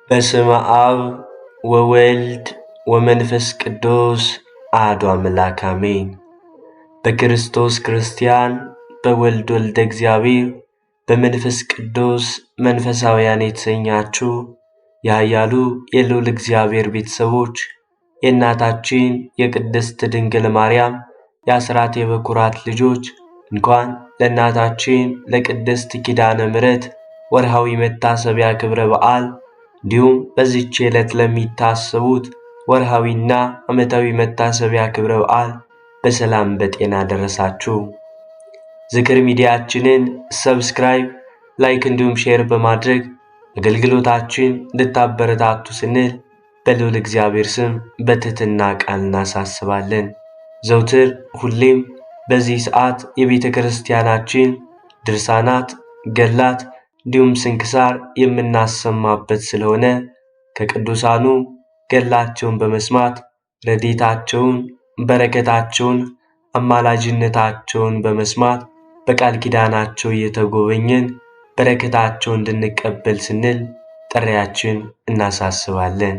በስመ አብ ወወልድ ወመንፈስ ቅዱስ አሐዱ አምላክ አሜን። በክርስቶስ ክርስቲያን በወልድ ወልደ እግዚአብሔር በመንፈስ ቅዱስ መንፈሳውያን የተሰኛችሁ የኃያሉ የልዑል እግዚአብሔር ቤተሰቦች የእናታችን የቅድስት ድንግል ማርያም የአስራት የበኩራት ልጆች እንኳን ለእናታችን ለቅድስት ኪዳነ ምሕረት ወርሃዊ መታሰቢያ ክብረ በዓል እንዲሁም በዚህች ዕለት ለሚታሰቡት ወርሃዊና ዓመታዊ መታሰቢያ ክብረ በዓል በሰላም በጤና ደረሳችሁ። ዝክር ሚዲያችንን ሰብስክራይብ፣ ላይክ እንዲሁም ሼር በማድረግ አገልግሎታችን እንድታበረታቱ ስንል በልዑል እግዚአብሔር ስም በትህትና ቃል እናሳስባለን። ዘውትር ሁሌም በዚህ ሰዓት የቤተ ክርስቲያናችን ድርሳናት፣ ገድላት እንዲሁም ስንክሳር የምናሰማበት ስለሆነ ከቅዱሳኑ ገድላቸውን በመስማት ረድኤታቸውን፣ በረከታቸውን፣ አማላጅነታቸውን በመስማት በቃል ኪዳናቸው እየተጎበኘን በረከታቸውን እንድንቀበል ስንል ጥሪያችን እናሳስባለን።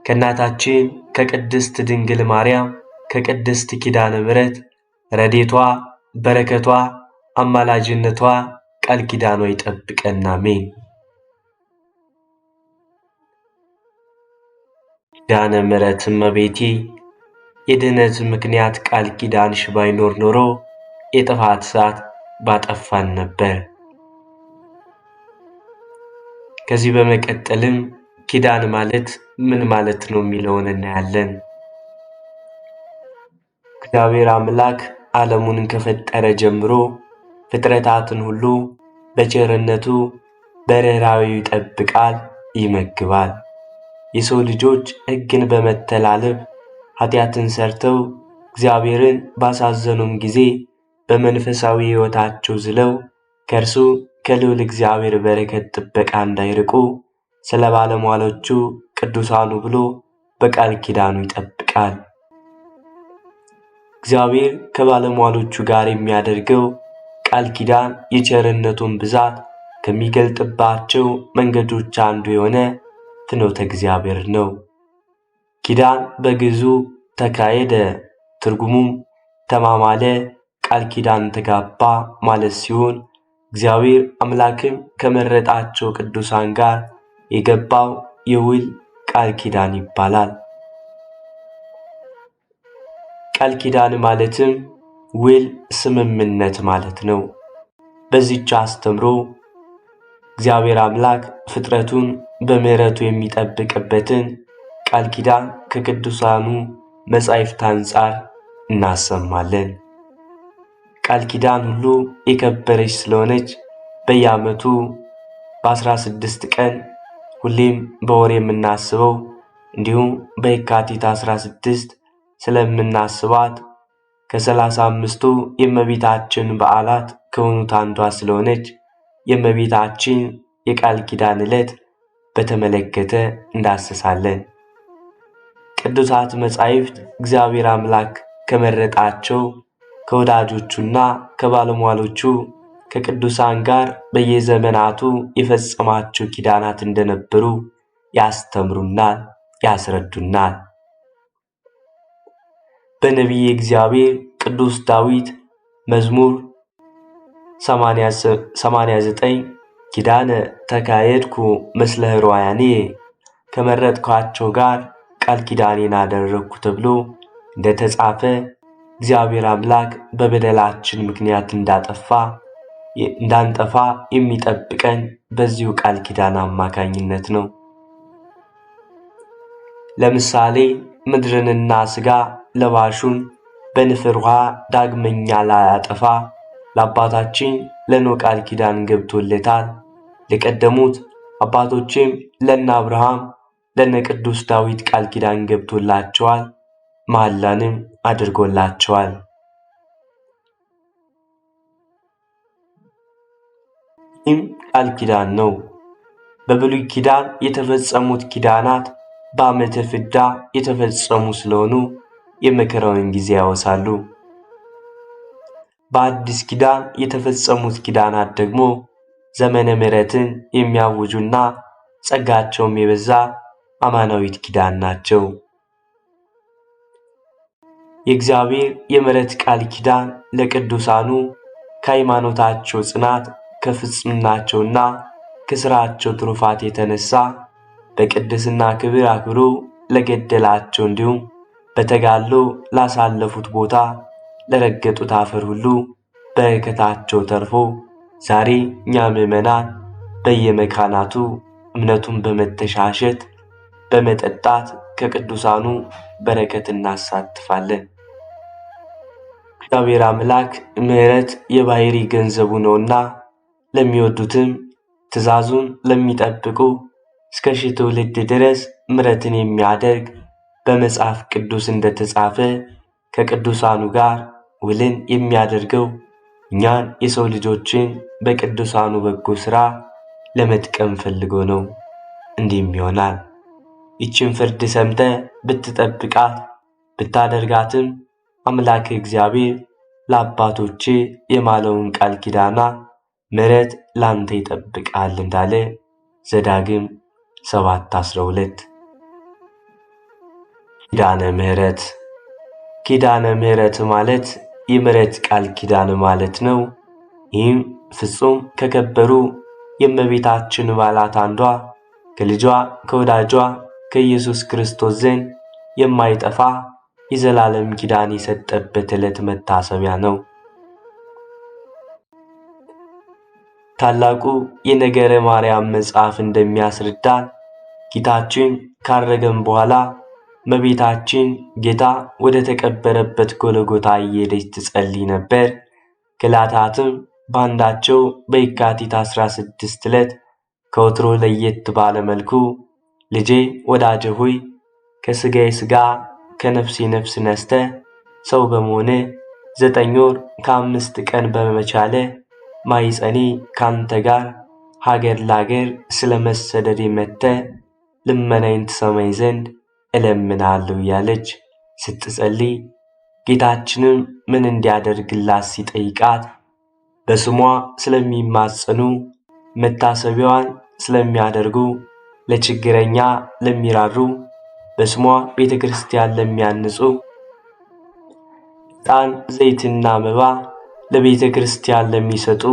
ከእናታችን ከቅድስት ድንግል ማርያም ከቅድስት ኪዳነ ምሕረት ረድኤቷ፣ በረከቷ፣ አማላጅነቷ ቃል ኪዳኗ ይጠብቀን። አሜን። ኪዳነ ምሕረት እመቤቴ የድኅነት ምክንያት ቃል ኪዳንሽ ባይኖር ኖሮ የጥፋት እሳት ባጠፋን ነበር። ከዚህ በመቀጠልም ኪዳን ማለት ምን ማለት ነው የሚለውን እናያለን። እግዚአብሔር አምላክ ዓለሙን ከፈጠረ ጀምሮ ፍጥረታትን ሁሉ በቸርነቱ በርኅራኄው ይጠብቃል፣ ይመግባል። የሰው ልጆች ሕግን በመተላለፍ ኃጢአትን ሰርተው እግዚአብሔርን ባሳዘኑም ጊዜ በመንፈሳዊ ሕይወታቸው ዝለው ከእርሱ ከልዑል እግዚአብሔር በረከት ጥበቃ እንዳይርቁ ስለ ባለሟሎቹ ቅዱሳኑ ብሎ በቃል ኪዳኑ ይጠብቃል። እግዚአብሔር ከባለሟሎቹ ጋር የሚያደርገው ቃል ኪዳን የቸርነቱን ብዛት ከሚገልጥባቸው መንገዶች አንዱ የሆነ ፍኖተ እግዚአብሔር ነው። ኪዳን በግዕዙ ተካሄደ፣ ትርጉሙም ተማማለ፣ ቃል ኪዳን ተጋባ ማለት ሲሆን እግዚአብሔር አምላክም ከመረጣቸው ቅዱሳን ጋር የገባው የውል ቃል ኪዳን ይባላል። ቃል ኪዳን ማለትም ውል፣ ስምምነት ማለት ነው። በዚህች አስተምሮ እግዚአብሔር አምላክ ፍጥረቱን በምሕረቱ የሚጠብቅበትን ቃል ኪዳን ከቅዱሳኑ መጻሕፍት አንጻር እናሰማለን። ቃል ኪዳን ሁሉ የከበረች ስለሆነች በየዓመቱ በ16 ቀን ሁሌም በወር የምናስበው እንዲሁም በየካቲት 16 ስለምናስባት ከ35ቱ የእመቤታችን በዓላት ከሆኑት አንዷ ስለሆነች የእመቤታችን የቃል ኪዳን ዕለት በተመለከተ እንዳስሳለን። ቅዱሳት መጻሕፍት እግዚአብሔር አምላክ ከመረጣቸው ከወዳጆቹና ከባለሟሎቹ ከቅዱሳን ጋር በየዘመናቱ የፈጸማቸው ኪዳናት እንደነበሩ ያስተምሩናል፣ ያስረዱናል። በነቢየ እግዚአብሔር ቅዱስ ዳዊት መዝሙር 89 ኪዳነ ተካሄድኩ ምስለ ሕሩያኔ ከመረጥኳቸው ጋር ቃል ኪዳኔን አደረግኩ ተብሎ እንደተጻፈ እግዚአብሔር አምላክ በበደላችን ምክንያት እንዳንጠፋ የሚጠብቀን በዚሁ ቃል ኪዳን አማካኝነት ነው። ለምሳሌ ምድርንና ሥጋ ለባሹን በንፍር ውሃ ዳግመኛ ላያጠፋ ለአባታችን ለኖኅ ቃል ኪዳን ገብቶለታል። ለቀደሙት አባቶችም ለነ አብርሃም ለነ ቅዱስ ዳዊት ቃል ኪዳን ገብቶላቸዋል፣ መሐላንም አድርጎላቸዋል። ይህም ቃል ኪዳን ነው። በብሉይ ኪዳን የተፈጸሙት ኪዳናት በዓመተ ፍዳ የተፈጸሙ ስለሆኑ የመከራውን ጊዜ ያወሳሉ። በአዲስ ኪዳን የተፈጸሙት ኪዳናት ደግሞ ዘመነ ምሕረትን የሚያውጁና ጸጋቸውም የበዛ አማናዊት ኪዳን ናቸው። የእግዚአብሔር የምሕረት ቃል ኪዳን ለቅዱሳኑ ከሃይማኖታቸው ጽናት ከፍጽምናቸውና ከሥራቸው ትሩፋት የተነሳ በቅድስና ክብር አክብሮ ለገደላቸው እንዲሁም በተጋድሎ ላሳለፉት ቦታ ለረገጡት አፈር ሁሉ በረከታቸው ተርፎ ዛሬ እኛ ምዕመናን በየመካናቱ እምነቱን በመተሻሸት በመጠጣት ከቅዱሳኑ በረከት እናሳትፋለን። እግዚአብሔር አምላክ ምሕረት የባሕሪ ገንዘቡ ነውና ለሚወዱትም ትእዛዙን ለሚጠብቁ እስከ ሺህ ትውልድ ድረስ ምሕረትን የሚያደርግ በመጽሐፍ ቅዱስ እንደተጻፈ ከቅዱሳኑ ጋር ውልን የሚያደርገው እኛን የሰው ልጆችን በቅዱሳኑ በጎ ሥራ ለመጥቀም ፈልጎ ነው። እንዲህም ይሆናል። ይችን ፍርድ ሰምተ ብትጠብቃት ብታደርጋትም አምላክ እግዚአብሔር ለአባቶች የማለውን ቃል ኪዳና ምሕረት ላንተ ይጠብቃል እንዳለ ዘዳግም 7:12። ኪዳነ ምሕረት ኪዳነ ምሕረት ማለት የምሕረት ቃል ኪዳን ማለት ነው። ይህም ፍጹም ከከበሩ የእመቤታችን በዓላት አንዷ ከልጇ ከወዳጇ ከኢየሱስ ክርስቶስ ዘንድ የማይጠፋ የዘላለም ኪዳን የሰጠበት ዕለት መታሰቢያ ነው። ታላቁ የነገረ ማርያም መጽሐፍ እንደሚያስረዳን ጌታችን ካረገም በኋላ እመቤታችን ጌታ ወደ ተቀበረበት ጎልጎታ እየሄደች ትጸልይ ነበር። ከዕለታትም በአንዳቸው በየካቲት 16 ዕለት ከወትሮ ለየት ባለ መልኩ ልጄ ወዳጄ ሆይ ከሥጋዬ ሥጋ ከነፍሴ ነፍስ ነስተ ሰው በመሆነ 9 ወር ከ5 ቀን በመቻለ ማኅፀኔ ካንተ ጋር ሀገር ላገር ስለ መሰደድ መጥተ ልመናዬን ትሰማኝ ዘንድ እለምናለሁ እያለች ስትጸልይ ጌታችንም ምን እንዲያደርግላት ሲጠይቃት በስሟ ስለሚማጸኑ መታሰቢያዋን ስለሚያደርጉ ለችግረኛ ለሚራሩ በስሟ ቤተ ክርስቲያን ለሚያንጹ ዕጣን ዘይትና መባ ለቤተ ክርስቲያን ለሚሰጡ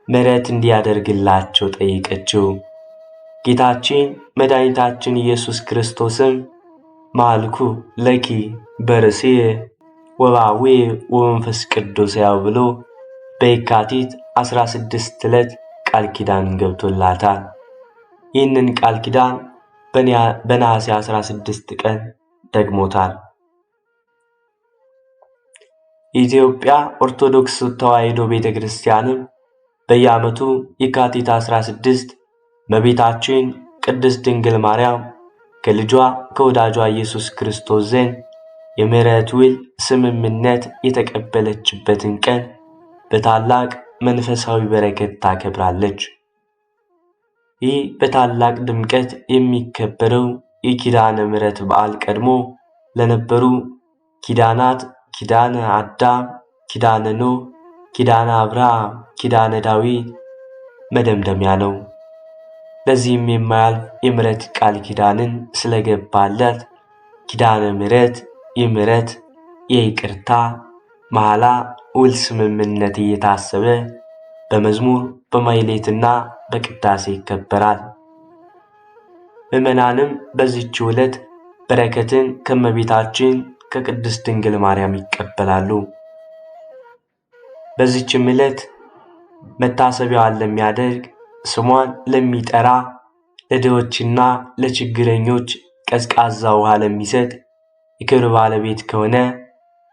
ምሕረት እንዲያደርግላቸው ጠየቀችው። ጌታችን መድኃኒታችን ኢየሱስ ክርስቶስም ማልኩ ለኪ በርእስየ ወበአቡየ ወመንፈስ ቅዱስ ያው ብሎ በየካቲት 16 ዕለት ቃል ኪዳን ገብቶላታል። ይህንን ቃል ኪዳን በነሐሴ 16 ቀን ደግሞታል። የኢትዮጵያ ኦርቶዶክስ ተዋሕዶ ቤተ ክርስቲያንም በየዓመቱ የካቲት 16 እመቤታችን ቅድስት ድንግል ማርያም ከልጇ ከወዳጇ ኢየሱስ ክርስቶስ ዘንድ የምሕረት ውል ስምምነት የተቀበለችበትን ቀን በታላቅ መንፈሳዊ በረከት ታከብራለች። ይህ በታላቅ ድምቀት የሚከበረው የኪዳነ ምሕረት በዓል ቀድሞ ለነበሩ ኪዳናት ኪዳነ አዳም፣ ኪዳነ ኖህ፣ ኪዳነ አብርሃም፣ ኪዳነ ዳዊት መደምደሚያ ነው። ለዚህም የማያልፍ የምሕረት ቃል ኪዳንን ስለገባለት ኪዳነ ምሕረት የምሕረት የይቅርታ መሐላ ውል ስምምነት እየታሰበ በመዝሙር በማኅሌትና በቅዳሴ ይከበራል። ምዕመናንም በዚህች ዕለት በረከትን ከእመቤታችን ከቅድስት ድንግል ማርያም ይቀበላሉ። በዚህችም ዕለት መታሰቢያዋን ለሚያደርግ ስሟን ለሚጠራ ለድሆችና ለችግረኞች ቀዝቃዛ ውሃ ለሚሰጥ የክብር ባለቤት ከሆነ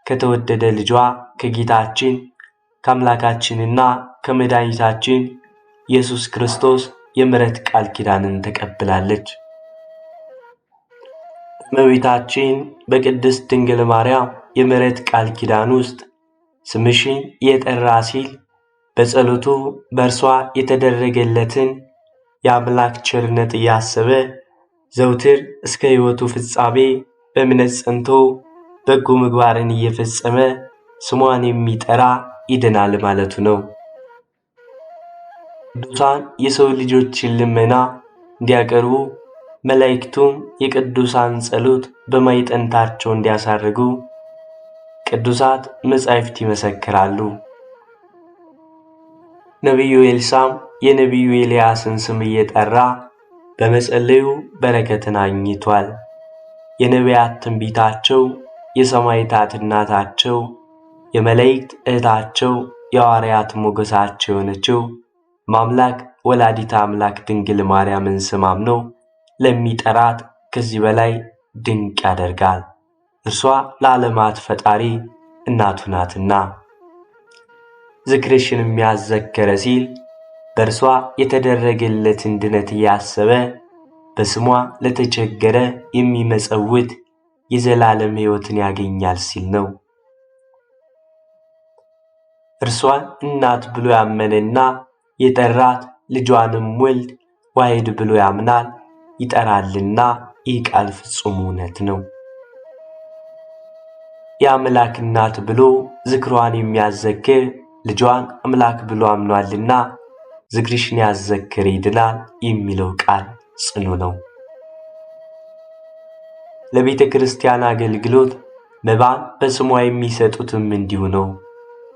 ከተወደደ ልጇ ከጌታችን ከአምላካችንና ከመድኃኒታችን ኢየሱስ ክርስቶስ የምሕረት ቃል ኪዳንን ተቀብላለች። እመቤታችን በቅድስት ድንግል ማርያም የምሕረት ቃል ኪዳን ውስጥ ስምሽን የጠራ ሲል በጸሎቱ በእርሷ የተደረገለትን የአምላክ ቸርነት እያሰበ ዘውትር እስከ ሕይወቱ ፍጻሜ በእምነት ጸንቶ በጎ ምግባርን እየፈጸመ ስሟን የሚጠራ ይድናል ማለቱ ነው። ቅዱሳን የሰው ልጆችን ልመና እንዲያቀርቡ መላእክቱም የቅዱሳን ጸሎት በማዕጠንታቸው እንዲያሳርጉ ቅዱሳት መጻሕፍት ይመሰክራሉ። ነቢዩ ኤልሳዕም የነቢዩ ኤልያስን ስም እየጠራ በመጸለዩ በረከትን አግኝቷል። የነቢያት ትንቢታቸው፣ የሰማዕታት እናታቸው፣ የመላእክት እህታቸው፣ የሐዋርያት ሞገሳቸው የሆነችው ማምላክ ወላዲተ አምላክ ድንግል ማርያምን ስም አምኖ ለሚጠራት ከዚህ በላይ ድንቅ ያደርጋል። እርሷ ለዓለማት ፈጣሪ እናቱ ናትና። ዝክርሽን የሚያዘከረ ሲል በእርሷ የተደረገለትን ድነት እያሰበ በስሟ ለተቸገረ የሚመጸውት የዘላለም ሕይወትን ያገኛል ሲል ነው። እርሷን እናት ብሎ ያመነና የጠራት ልጇንም ወልድ ዋሕድ ብሎ ያምናል ይጠራልና ይህ ቃል ፍጹም እውነት ነው። የአምላክ እናት ብሎ ዝክሯን የሚያዘክር ልጇን አምላክ ብሎ አምኗልና ዝክርሽን ያዘክር ይድናል የሚለው ቃል ጽኑ ነው። ለቤተ ክርስቲያን አገልግሎት መባን በስሟ የሚሰጡትም እንዲሁ ነው።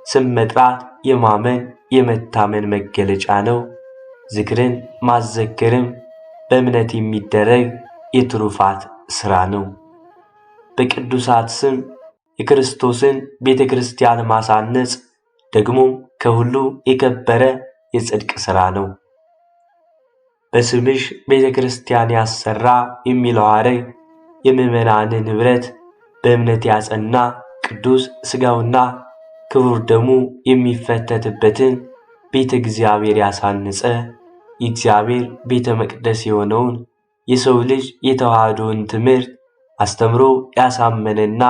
ስም መጥራት የማመን የመታመን መገለጫ ነው። ዝክርን ማዘከርም በእምነት የሚደረግ የትሩፋት ሥራ ነው። በቅዱሳት ስም የክርስቶስን ቤተ ክርስቲያን ማሳነጽ ደግሞ ከሁሉ የከበረ የጽድቅ ሥራ ነው። በስምሽ ቤተ ክርስቲያን ያሰራ የሚለው ሐረግ የምዕመናንን ኅብረት በእምነት ያጸና ቅዱስ ሥጋውና ክቡር ደሙ የሚፈተትበትን ቤተ እግዚአብሔር ያሳነጸ የእግዚአብሔር ቤተ መቅደስ የሆነውን የሰው ልጅ የተዋህዶን ትምህርት አስተምሮ ያሳመነና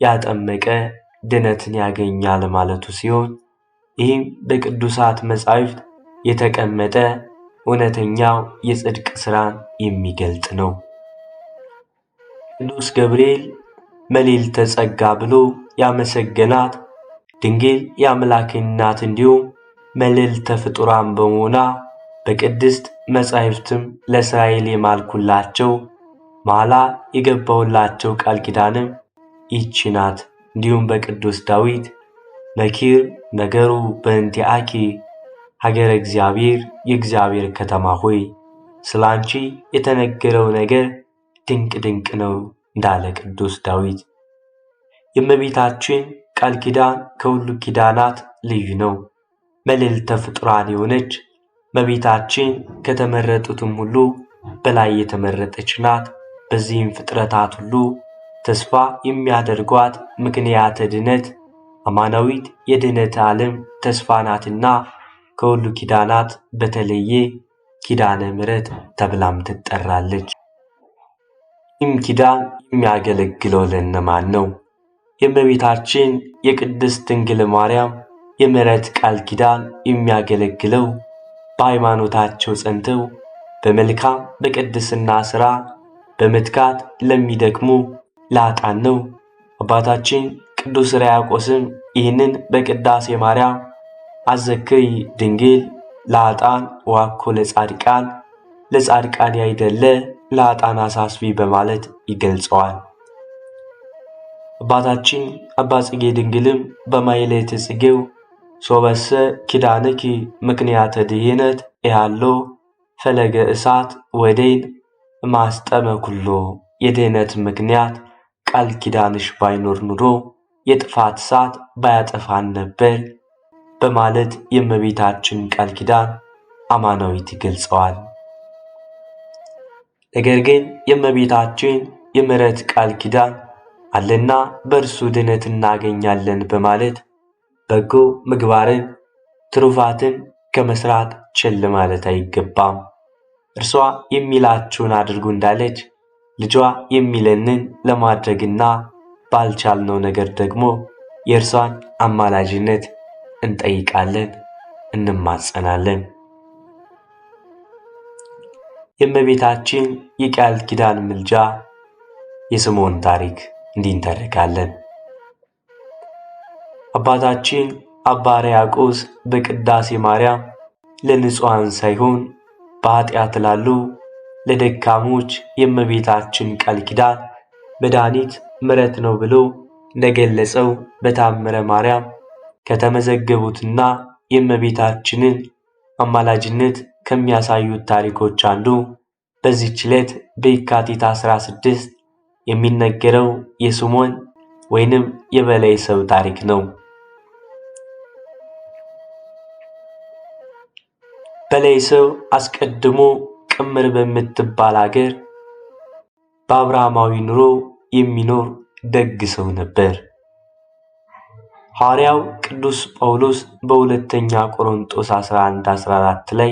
ያጠመቀ ድነትን ያገኛል ማለቱ ሲሆን ይህም በቅዱሳት መጻሕፍት የተቀመጠ እውነተኛው የጽድቅ ሥራን የሚገልጥ ነው። ቅዱስ ገብርኤል መልዕልተ ጸጋ ብሎ ያመሰገናት ድንግል የአምላክ እናት እንዲሁም መልዕልተ ፍጡራን በመሆኗ በቅድስት መጻሕፍትም ለእስራኤል የማልኩላቸው መሐላ የገባሁላቸው ቃል ኪዳንም ይህች ናት። እንዲሁም በቅዱስ ዳዊት ነኪር ነገሩ በእንቲአኪ ሀገረ እግዚአብሔር የእግዚአብሔር ከተማ ሆይ ስላንቺ የተነገረው ነገር ድንቅ ድንቅ ነው እንዳለ ቅዱስ ዳዊት። የእመቤታችን ቃል ኪዳን ከሁሉ ኪዳናት ልዩ ነው። መልዕልተ ፍጡራን የሆነች እመቤታችን ከተመረጡትም ሁሉ በላይ የተመረጠች ናት። በዚህም ፍጥረታት ሁሉ ተስፋ የሚያደርጓት ምክንያተ ድነት አማናዊት የድነት ዓለም ተስፋ ናትና ከሁሉ ኪዳናት በተለየ ኪዳነ ምሕረት ተብላም ትጠራለች። ይህም ኪዳን የሚያገለግለው ለእነማን ነው? የእመቤታችን የቅድስት ድንግል ማርያም የምሕረት ቃል ኪዳን የሚያገለግለው በሃይማኖታቸው ጸንተው በመልካም በቅድስና ሥራ በመትጋት ለሚደክሙ ለኃጥአን ነው። አባታችን ቅዱስ ሕርያቆስም ይህንን በቅዳሴ ማርያም አዘክሪ ድንግል ለኃጥአን ወአኮ ለጻድቃን፣ ለጻድቃን ያይደለ ለኃጥአን አሳስቢ በማለት ይገልጸዋል። አባታችን አባ ጽጌ ድንግልም በማኅሌተ ጽጌው ሶበሰ ኪዳንኪ ምክንያተ ድኅነት ያሎ ፈለገ እሳት ወዴን ማስጠመ ኩሎ፣ የድኅነት ምክንያት ቃል ኪዳንሽ ባይኖር ኑሮ የጥፋት እሳት ባያጠፋን ነበር በማለት የእመቤታችን ቃል ኪዳን አማናዊት ይገልጸዋል። ነገር ግን የእመቤታችን የምሕረት ቃል ኪዳን አለና በእርሱ ድነት እናገኛለን በማለት በጎ ምግባርን ትሩፋትን ከመስራት ቸል ማለት አይገባም። እርሷ የሚላችሁን አድርጉ እንዳለች ልጇ የሚለንን ለማድረግና ባልቻልነው ነገር ደግሞ የእርሷን አማላጅነት እንጠይቃለን፣ እንማጸናለን። የእመቤታችን የቃል ኪዳን ምልጃ የስምዖን ታሪክ እንዲህ እንተርካለን። አባታችን አባ ሕርያቆስ በቅዳሴ ማርያም ለንጹሐን ሳይሆን በኃጢአት ላሉ ለደካሞች የእመቤታችን ቃል ኪዳን መድኃኒት ምሕረት ነው ብሎ እንደገለጸው በታምረ ማርያም ከተመዘገቡትና የእመቤታችንን አማላጅነት ከሚያሳዩት ታሪኮች አንዱ በዚህች ዕለት በየካቲት 16 የሚነገረው የስምዖን ወይንም የበላይ ሰው ታሪክ ነው። በላይ ሰው አስቀድሞ ቅምር በምትባል አገር በአብርሃማዊ ኑሮ የሚኖር ደግ ሰው ነበር። ሐዋርያው ቅዱስ ጳውሎስ በሁለተኛ ቆሮንቶስ 11:14 ላይ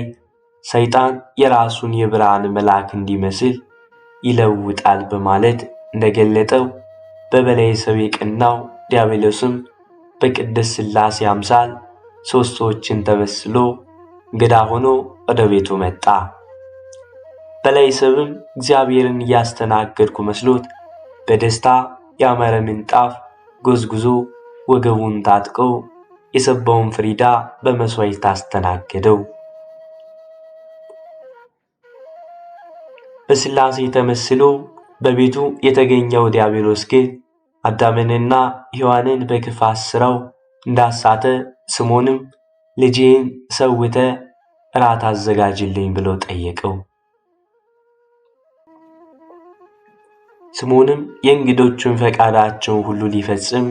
ሰይጣን የራሱን የብርሃን መልአክ እንዲመስል ይለውጣል በማለት እንደገለጠው በበላይ ሰው የቀናው ዲያብሎስም በቅድስት ሥላሴ አምሳል ሦስት ሰዎችን ተመስሎ እንግዳ ሆኖ ወደ ቤቱ መጣ። በላይ ሰውም እግዚአብሔርን እያስተናገድኩ መስሎት በደስታ ያማረ ምንጣፍ ጎዝጉዞ ወገቡን ታጥቆ የሰባውን ፍሪዳ በመሥዋዕት አስተናገደው። በሥላሴ ተመስሎ በቤቱ የተገኘው ዲያብሎስ ግን አዳምንና ሔዋንን በክፋት ሥራው እንዳሳተ ስምዖንም ልጄን ሰውተ እራት አዘጋጅልኝ ብሎ ጠየቀው። ስምዖንም የእንግዶቹን ፈቃዳቸውን ሁሉ ሊፈጽም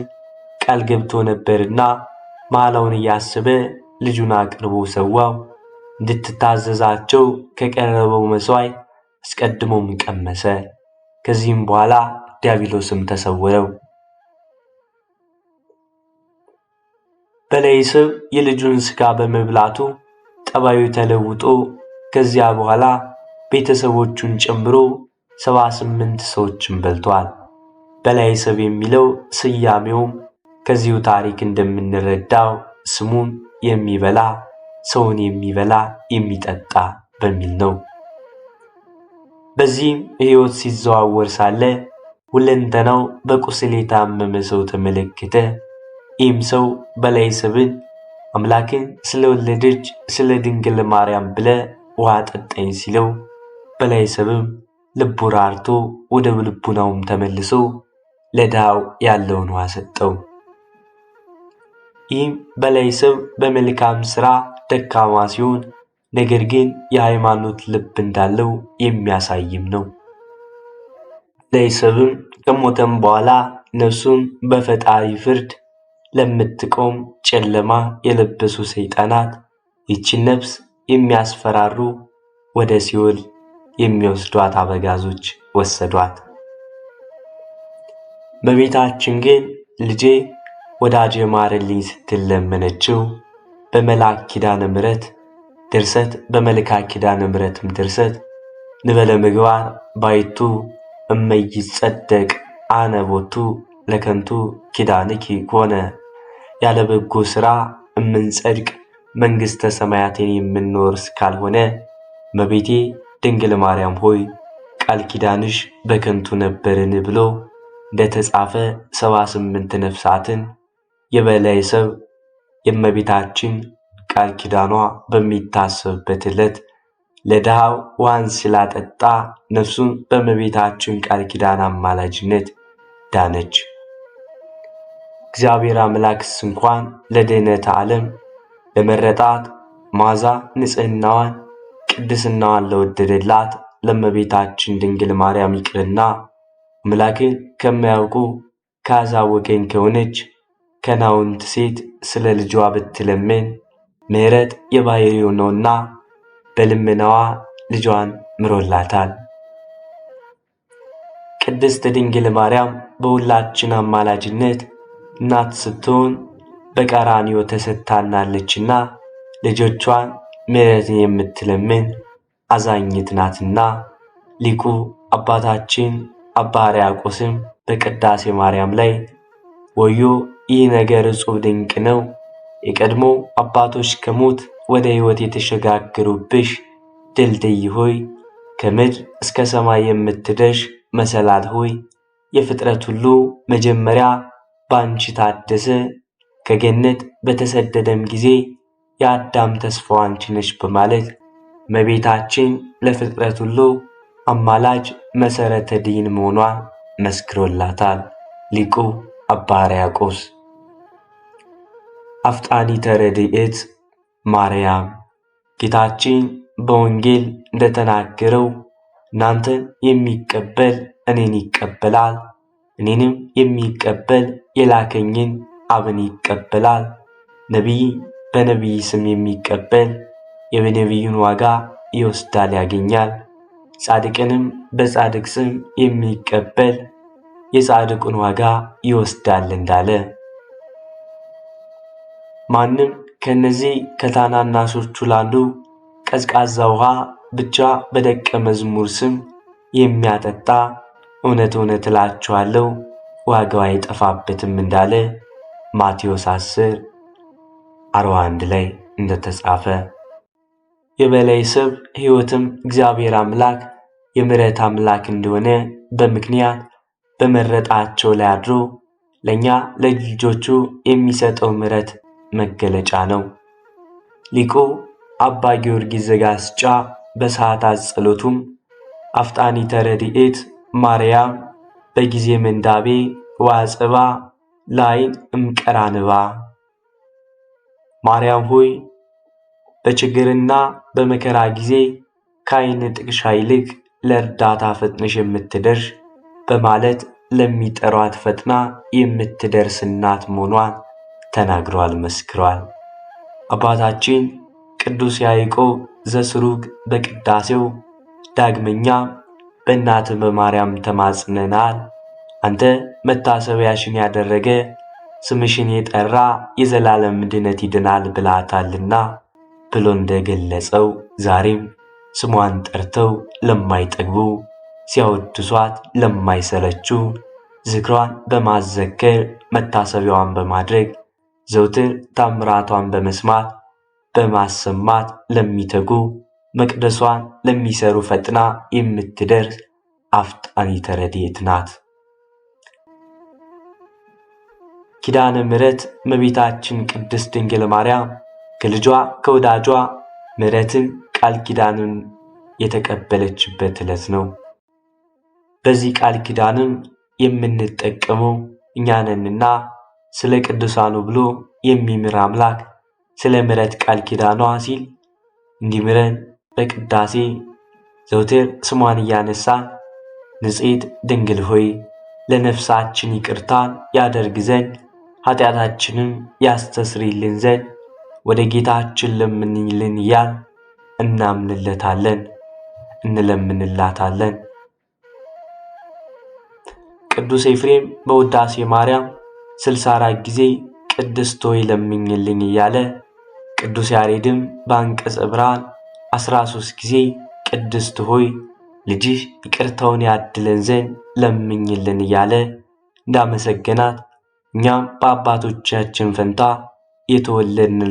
ቃል ገብቶ ነበርና መሐላውን እያሰበ ልጁን አቅርቦ ሰዋው። እንድትታዘዛቸው ከቀረበው መሥዋዕት አስቀድሞም ቀመሰ። ከዚህም በኋላ ዲያብሎስም ተሰወረው። በላይ ሰው የልጁን ሥጋ በመብላቱ ጠባዩ ተለውጦ ከዚያ በኋላ ቤተሰቦቹን ጨምሮ 78 ሰዎችን በልቷል። በላይ ሰው የሚለው ስያሜውም ከዚሁ ታሪክ እንደምንረዳው ስሙን የሚበላ ሰውን የሚበላ የሚጠጣ በሚል ነው። በዚህም ሕይወት ሲዘዋወር ሳለ ሁለንተናው በቁስል የታመመ ሰው ተመለከተ። ይህም ሰው በላይ ሰብን አምላክን ስለወለደች ስለ ድንግል ማርያም ብለ ውሃ ጠጣኝ ሲለው በላይ ሰብም ልቡ ራርቶ ወደ ልቡናውም ተመልሶ ለድሃው ያለውን ውሃ ሰጠው። ይህም በላይ ሰው በመልካም ሥራ ደካማ ሲሆን ነገር ግን የሃይማኖት ልብ እንዳለው የሚያሳይም ነው። በላይ ሰውም ከሞተም በኋላ ነፍሱን በፈጣሪ ፍርድ ለምትቆም ጨለማ የለበሱ ሰይጣናት ይችን ነፍስ የሚያስፈራሩ ወደ ሲኦል የሚወስዷት አበጋዞች ወሰዷት። እመቤታችን ግን ልጄ ወዳጄ ማረልኝ ስትል ለመነችው። በመልአክ ኪዳነ ምሕረት ድርሰት በመልክዓ ኪዳነ ምሕረትም ድርሰት ንበለ ምግባር ባይቱ እመይጸደቅ አነቦቱ ለከንቱ ኪዳንኪ ኮነ ያለ በጎ ሥራ እምንጸድቅ መንግሥተ ሰማያትን የምንወርስ ካልሆነ እመቤቴ ድንግል ማርያም ሆይ ቃል ኪዳንሽ በከንቱ ነበርን ብሎ እንደተጻፈ 78 ነፍሳትን የበላይ ሰው የእመቤታችን ቃል ኪዳኗ በሚታሰብበት ዕለት ለድሃው ውሃን ስላጠጣ ነፍሱን በእመቤታችን ቃል ኪዳን አማላጅነት ዳነች። እግዚአብሔር አምላክስ እንኳን ለድኅነተ ዓለም ለመረጣት ማዛ ንጽሕናዋን ቅድስናዋን ለወደደላት ለእመቤታችን ድንግል ማርያም ይቅርና አምላክን ከማያውቁ ከአሕዛብ ወገን ከሆነች ከናውንት ሴት ስለ ልጇ ብትለምን ምሕረት የባሕርዩ ነውና በልመናዋ ልጇን ምሮላታል። ቅድስት ድንግል ማርያም በሁላችን አማላጅነት እናት ስትሆን በቀራንዮ ተሰጥታናለችና ልጆቿን ምሕረትን የምትለምን አዛኝት ናትና ሊቁ አባታችን አባ ሕርያቆስም በቅዳሴ ማርያም ላይ ወዮ ይህ ነገር እጹብ ድንቅ ነው፣ የቀድሞ አባቶች ከሞት ወደ ሕይወት የተሸጋገሩብሽ ድልድይ ሆይ፣ ከምድር እስከ ሰማይ የምትደርሽ መሰላል ሆይ፣ የፍጥረት ሁሉ መጀመሪያ ባንቺ ታደሰ። ከገነት በተሰደደም ጊዜ የአዳም ተስፋው አንቺ ነሽ በማለት እመቤታችን ለፍጥረት ሁሉ አማላጅ መሰረተ ድኅን መሆኗን መስክሮላታል ሊቁ አባ ሕርያቆስ። አፍጣኒተ ረድኤት ማርያም። ጌታችን በወንጌል እንደተናገረው እናንተን የሚቀበል እኔን ይቀበላል፣ እኔንም የሚቀበል የላከኝን አብን ይቀበላል። ነቢይ በነቢይ ስም የሚቀበል የነቢዩን ዋጋ ይወስዳል ያገኛል። ጻድቅንም በጻድቅ ስም የሚቀበል የጻድቁን ዋጋ ይወስዳል እንዳለ፣ ማንም ከነዚህ ከታናናሾቹ ላንዱ ቀዝቃዛ ውሃ ብቻ በደቀ መዝሙር ስም የሚያጠጣ እውነት እውነት እላችኋለሁ ዋጋው አይጠፋበትም እንዳለ ማቴዎስ 10:41 ላይ እንደተጻፈ፣ የበላይ ሰብ ሕይወትም እግዚአብሔር አምላክ የምሕረት አምላክ እንደሆነ በምክንያት በመረጣቸው ላይ አድሮ ለእኛ ለልጆቹ የሚሰጠው ምሕረት መገለጫ ነው። ሊቁ አባ ጊዮርጊስ ዘጋስጫ በሰዓታት ጸሎቱም አፍጣኒተ ረድኤት ማርያም በጊዜ ምንዳቤ ወአጽባ ላይን እምቀራንባ፣ ማርያም ሆይ በችግርና በመከራ ጊዜ ከዓይን ጥቅሻ ይልቅ ለእርዳታ ፈጥነሽ የምትደርሽ በማለት ለሚጠሯት ፈጥና የምትደርስ እናት መሆኗን ተናግሯል፣ መስክሯል። አባታችን ቅዱስ ያዕቆብ ዘስሩግ በቅዳሴው ዳግመኛ በእናትህ በማርያም ተማጽነናል፣ አንተ መታሰቢያሽን ያደረገ ስምሽን የጠራ የዘላለም ድነት ይድናል ብላታልና ብሎ እንደገለጸው ዛሬም ስሟን ጠርተው ለማይጠግቡ ሲያወድሷት ለማይሰለቹ ዝክሯን በማዘከር መታሰቢያዋን በማድረግ ዘውትር ታምራቷን በመስማት በማሰማት ለሚተጉ መቅደሷን ለሚሰሩ ፈጥና የምትደርስ አፍጣኒተ ረድኤት ናት። ኪዳነ ምሕረት እመቤታችን ቅድስት ድንግል ማርያም ከልጇ ከወዳጇ ምሕረትን ቃል ኪዳንን የተቀበለችበት ዕለት ነው። በዚህ ቃል ኪዳንም የምንጠቀመው እኛ ነንና ስለ ቅዱሳኑ ብሎ የሚምር አምላክ ስለ ምሕረት ቃል ኪዳኗ ሲል እንዲምረን በቅዳሴ ዘውትር ስሟን እያነሳን ንጽሕት ድንግል ሆይ ለነፍሳችን ይቅርታን ያደርግ ዘንድ ኃጢአታችንም ያስተስርይልን ዘንድ ወደ ጌታችን ለምንልን እያል እናምንለታለን፣ እንለምንላታለን። ቅዱስ ኤፍሬም በውዳሴ ማርያም 64 ጊዜ ቅድስት ሆይ ለምኝልኝ እያለ፣ ቅዱስ ያሬድም በአንቀጸ ብርሃን 13 ጊዜ ቅድስት ሆይ ልጅሽ ይቅርታውን ያድለን ዘንድ ለምኝልን እያለ እንዳመሰገናት እኛም በአባቶቻችን ፈንታ የተወለድን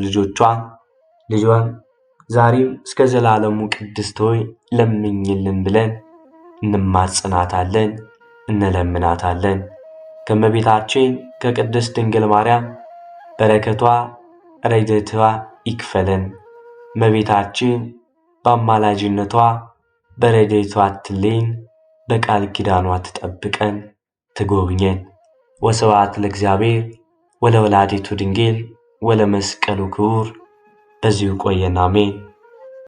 ልጇን ዛሬም እስከ ዘላለሙ ቅድስት ሆይ ለምኝልን ብለን እንማጽናታለን፣ እንለምናታለን። ከእመቤታችን ከቅድስት ድንግል ማርያም በረከቷ ረድኤቷ ይክፈለን። እመቤታችን በአማላጅነቷ በረድኤቷ አትለይን፣ በቃል ኪዳኗ ትጠብቀን፣ ትጎብኘን። ወስብሐት ለእግዚአብሔር ወለወላዲቱ ድንግል ወለመስቀሉ ክቡር። በዚሁ ቆየን። አሜን።